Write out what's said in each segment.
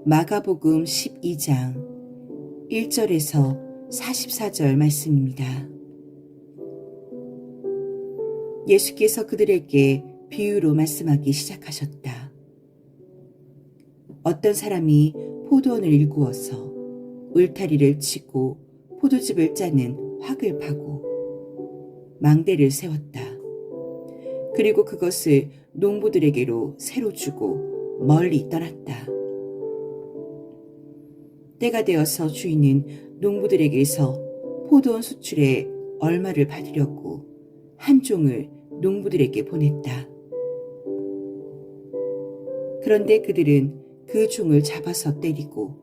마가복음 12장 1절에서 44절 말씀입니다. 예수께서 그들에게 비유로 말씀하기 시작하셨다. 어떤 사람이 포도원을 일구어서 울타리를 치고 포도즙을 짜는 확을 파고 망대를 세웠다. 그리고 그것을 농부들에게로 새로 주고 멀리 떠났다. 때가 되어서 주인은 농부들에게서 포도원 수출에 얼마를 받으려고 한 종을 농부들에게 보냈다. 그런데 그들은 그 종을 잡아서 때리고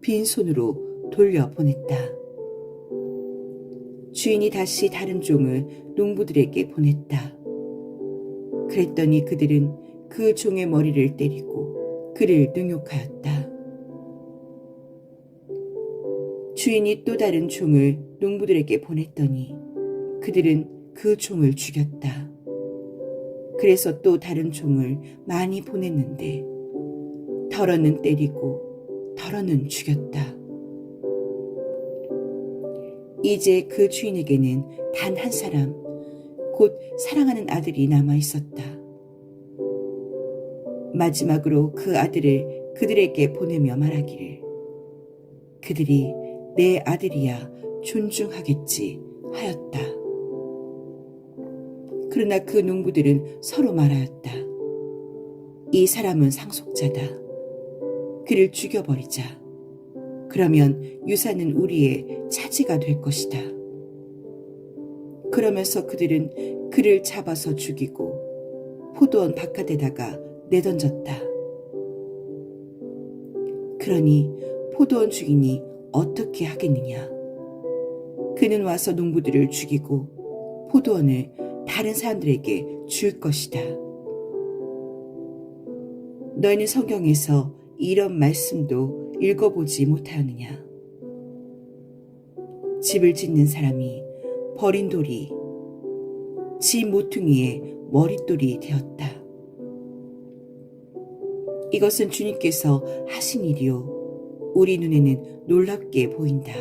빈손으로 돌려보냈다. 주인이 다시 다른 종을 농부들에게 보냈다. 그랬더니 그들은 그 종의 머리를 때리고 그를 능욕하였다. 주인이 또 다른 종을 농부들에게 보냈더니 그들은 그 종을 죽였다. 그래서 또 다른 종을 많이 보냈는데 덜어는 때리고 덜어는 죽였다. 이제 그 주인에게는 단 한 사람, 곧 사랑하는 아들이 남아 있었다. 마지막으로 그 아들을 그들에게 보내며 말하기를 그들이 내 아들이야 존중하겠지 하였다. 그러나 그 농부들은 서로 말하였다. 이 사람은 상속자다. 그를 죽여버리자. 그러면 유산은 우리의 차지가 될 것이다. 그러면서 그들은 그를 잡아서 죽이고 포도원 바깥에다가 내던졌다. 그러니 포도원 주인이 어떻게 하겠느냐? 그는 와서 농부들을 죽이고 포도원을 다른 사람들에게 줄 것이다. 너희는 성경에서 이런 말씀도 읽어보지 못하느냐? 집을 짓는 사람이 버린 돌이 집 모퉁이의 머릿돌이 되었다. 이것은 주님께서 하신 일이요 우리 눈에는 놀랍게 보인다.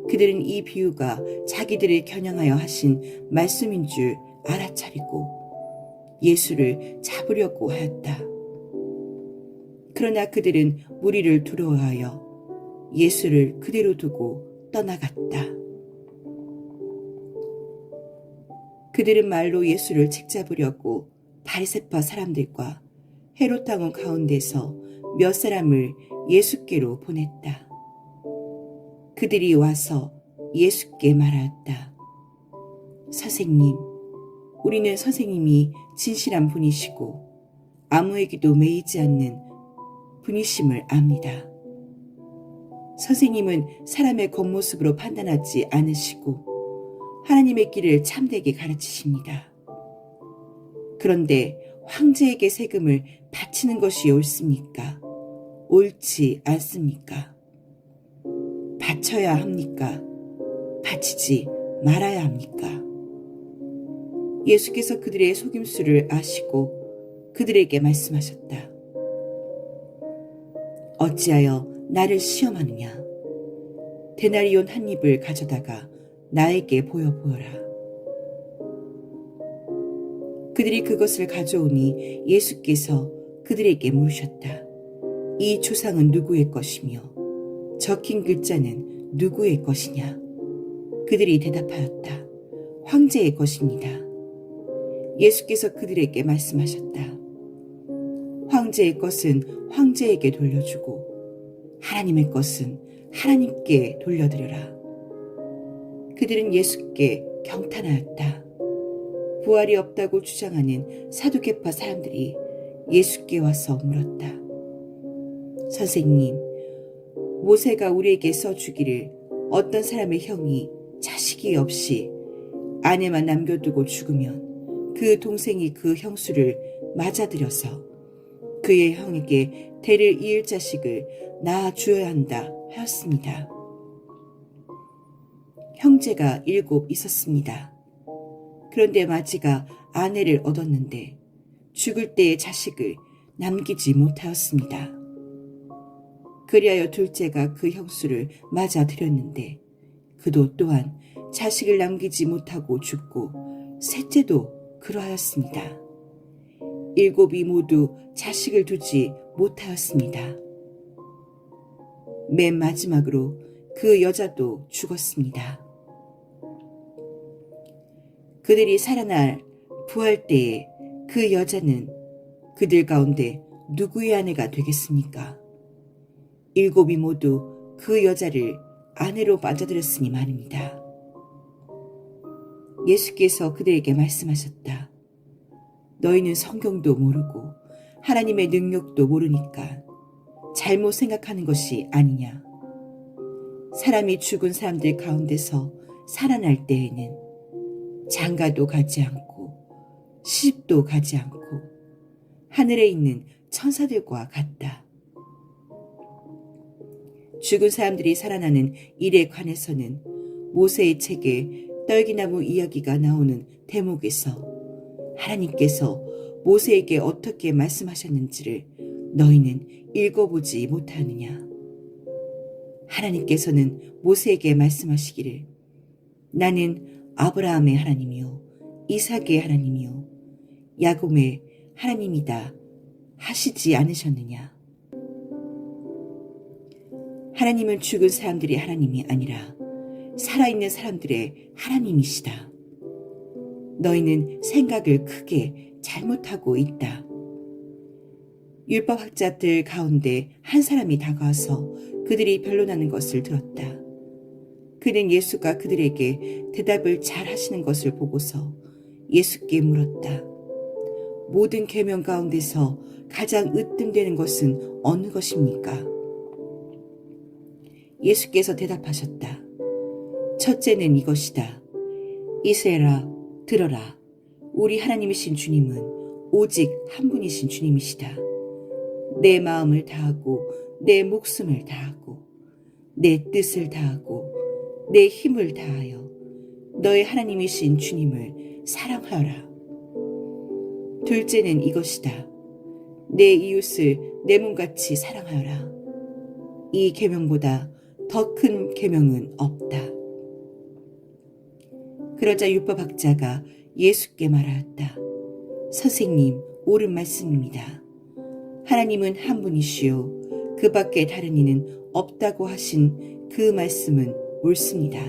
그들은 이 비유가 자기들을 겨냥하여 하신 말씀인 줄 알아차리고 예수를 잡으려고 하였다. 그러나 그들은 무리를 두려워하여 예수를 그대로 두고 떠나갔다. 그들은 말로 예수를 책잡으려고 바리새파 사람들과 헤롯 왕후 가운데서 몇 사람을 예수께로 보냈다. 그들이 와서 예수께 말하였다. 선생님, 우리는 선생님이 진실한 분이시고 아무에게도 매이지 않는 분이심을 압니다. 선생님은 사람의 겉모습으로 판단하지 않으시고 하나님의 길을 참되게 가르치십니다. 그런데 황제에게 세금을 바치는 것이 옳습니까? 옳지 않습니까? 바쳐야 합니까? 바치지 말아야 합니까? 예수께서 그들의 속임수를 아시고 그들에게 말씀하셨다. 어찌하여 나를 시험하느냐? 데나리온 한 입을 가져다가 나에게 보여보아라. 그들이 그것을 가져오니 예수께서 그들에게 물으셨다. 이 조상은 누구의 것이며 적힌 글자는 누구의 것이냐? 그들이 대답하였다. 황제의 것입니다. 예수께서 그들에게 말씀하셨다. 황제의 것은 황제에게 돌려주고 하나님의 것은 하나님께 돌려드려라. 그들은 예수께 경탄하였다. 부활이 없다고 주장하는 사두개파 사람들이 예수께 와서 물었다. 선생님, 모세가 우리에게 써주기를 어떤 사람의 형이 자식이 없이 아내만 남겨두고 죽으면 그 동생이 그 형수를 맞아들여서 그의 형에게 대를 이을 자식을 낳아 주어야 한다 하였습니다. 형제가 7 있었습니다. 그런데 마지가 아내를 얻었는데 죽을 때의 자식을 남기지 못하였습니다. 그리하여 둘째가 그 형수를 맞아들였는데 그도 또한 자식을 남기지 못하고 죽고 셋째도 그러하였습니다. 일곱이 모두 자식을 두지 못하였습니다. 맨 마지막으로 그 여자도 죽었습니다. 그들이 살아날 부활 때에 그 여자는 그들 가운데 누구의 아내가 되겠습니까? 일곱이 모두 그 여자를 아내로 맞아들였으니 말입니다. 예수께서 그들에게 말씀하셨다. 너희는 성경도 모르고 하나님의 능력도 모르니까 잘못 생각하는 것이 아니냐. 사람이 죽은 사람들 가운데서 살아날 때에는 장가도 가지 않고 시집도 가지 않고 하늘에 있는 천사들과 같다. 죽은 사람들이 살아나는 일에 관해서는 모세의 책에 떨기나무 이야기가 나오는 대목에서 하나님께서 모세에게 어떻게 말씀하셨는지를 너희는 읽어보지 못하느냐. 하나님께서는 모세에게 말씀하시기를 나는 아브라함의 하나님이요 이삭의 하나님이요 야곱의 하나님이다 하시지 않으셨느냐. 하나님은 죽은 사람들이 하나님이 아니라 살아있는 사람들의 하나님이시다. 너희는 생각을 크게 잘못하고 있다. 율법학자들 가운데 한 사람이 다가와서 그들이 변론하는 것을 들었다. 그는 예수가 그들에게 대답을 잘 하시는 것을 보고서 예수께 물었다. 모든 계명 가운데서 가장 으뜸되는 것은 어느 것입니까? 예수께서 대답하셨다. 첫째는 이것이다. 이스라엘아 들어라. 우리 하나님이신 주님은 오직 한 분이신 주님이시다. 내 마음을 다하고 내 목숨을 다하고 내 뜻을 다하고 내 힘을 다하여 너의 하나님이신 주님을 사랑하여라. 둘째는 이것이다. 내 이웃을 내 몸같이 사랑하여라. 이 계명보다 더 큰 계명은 없다. 그러자 율법학자가 예수께 말하였다. 선생님, 옳은 말씀입니다. 하나님은 한 분이시요 그 밖에 다른 이는 없다고 하신 그 말씀은 옳습니다.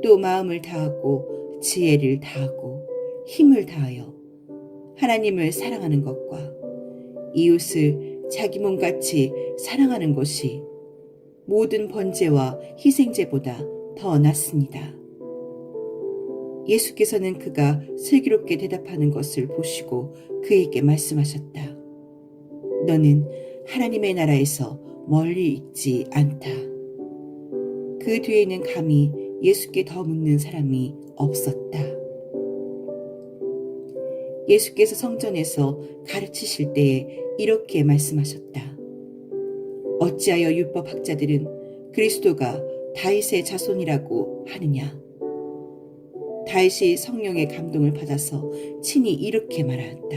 또 마음을 다하고 지혜를 다하고 힘을 다하여 하나님을 사랑하는 것과 이웃을 자기 몸같이 사랑하는 것이 모든 번제와 희생제보다 더 낫습니다. 예수께서는 그가 슬기롭게 대답하는 것을 보시고 그에게 말씀하셨다. 너는 하나님의 나라에서 멀리 있지 않다. 그 뒤에는 감히 예수께 더 묻는 사람이 없었다. 예수께서 성전에서 가르치실 때에 이렇게 말씀하셨다. 어찌하여 율법학자들은 그리스도가 다윗의 자손이라고 하느냐. 다윗이 성령의 감동을 받아서 친히 이렇게 말하였다.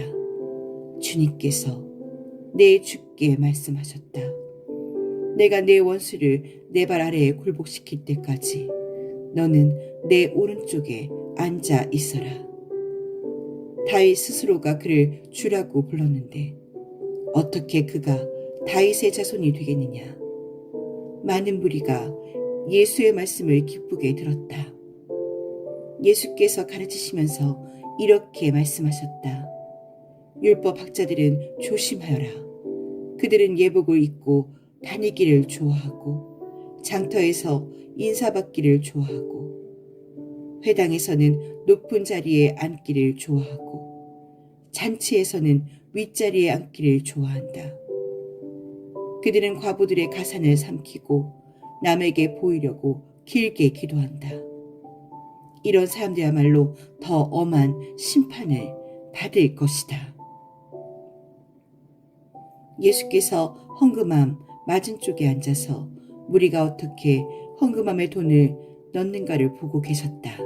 주님께서 내 주께 말씀하셨다. 내가 내 원수를 내 발 아래에 굴복시킬 때까지 너는 내 오른쪽에 앉아 있어라. 다윗 스스로가 그를 주라고 불렀는데 어떻게 그가 다윗의 자손이 되겠느냐. 많은 무리가 예수의 말씀을 기쁘게 들었다. 예수께서 가르치시면서 이렇게 말씀하셨다. 율법학자들은 조심하여라. 그들은 예복을 입고 다니기를 좋아하고 장터에서 인사받기를 좋아하고 회당에서는 높은 자리에 앉기를 좋아하고 잔치에서는 윗자리에 앉기를 좋아한다. 그들은 과부들의 가산을 삼키고 남에게 보이려고 길게 기도한다. 이런 사람들야말로 더 엄한 심판을 받을 것이다. 예수께서 헌금함 맞은 쪽에 앉아서 무리가 어떻게 헌금함에 돈을 넣는가를 보고 계셨다.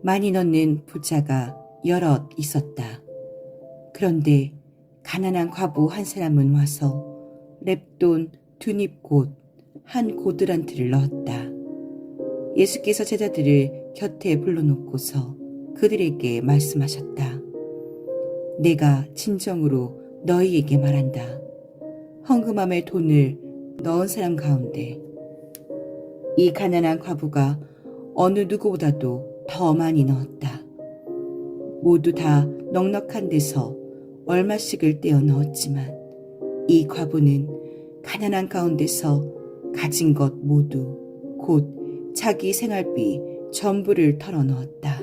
많이 넣는 부자가 여럿 있었다. 그런데 가난한 과부 한 사람은 와서 렙돈 2닙곧 한 고드란트를 넣었다. 예수께서 제자들을 곁에 불러놓고서 그들에게 말씀하셨다. 내가 진정으로 너희에게 말한다. 헌금함에 돈을 넣은 사람 가운데 이 가난한 과부가 어느 누구보다도 더 많이 넣었다. 모두 다 넉넉한 데서 얼마씩을 떼어 넣었지만 이 과부는 가난한 가운데서 가진 것 모두 곧 자기 생활비 전부를 털어 넣었다.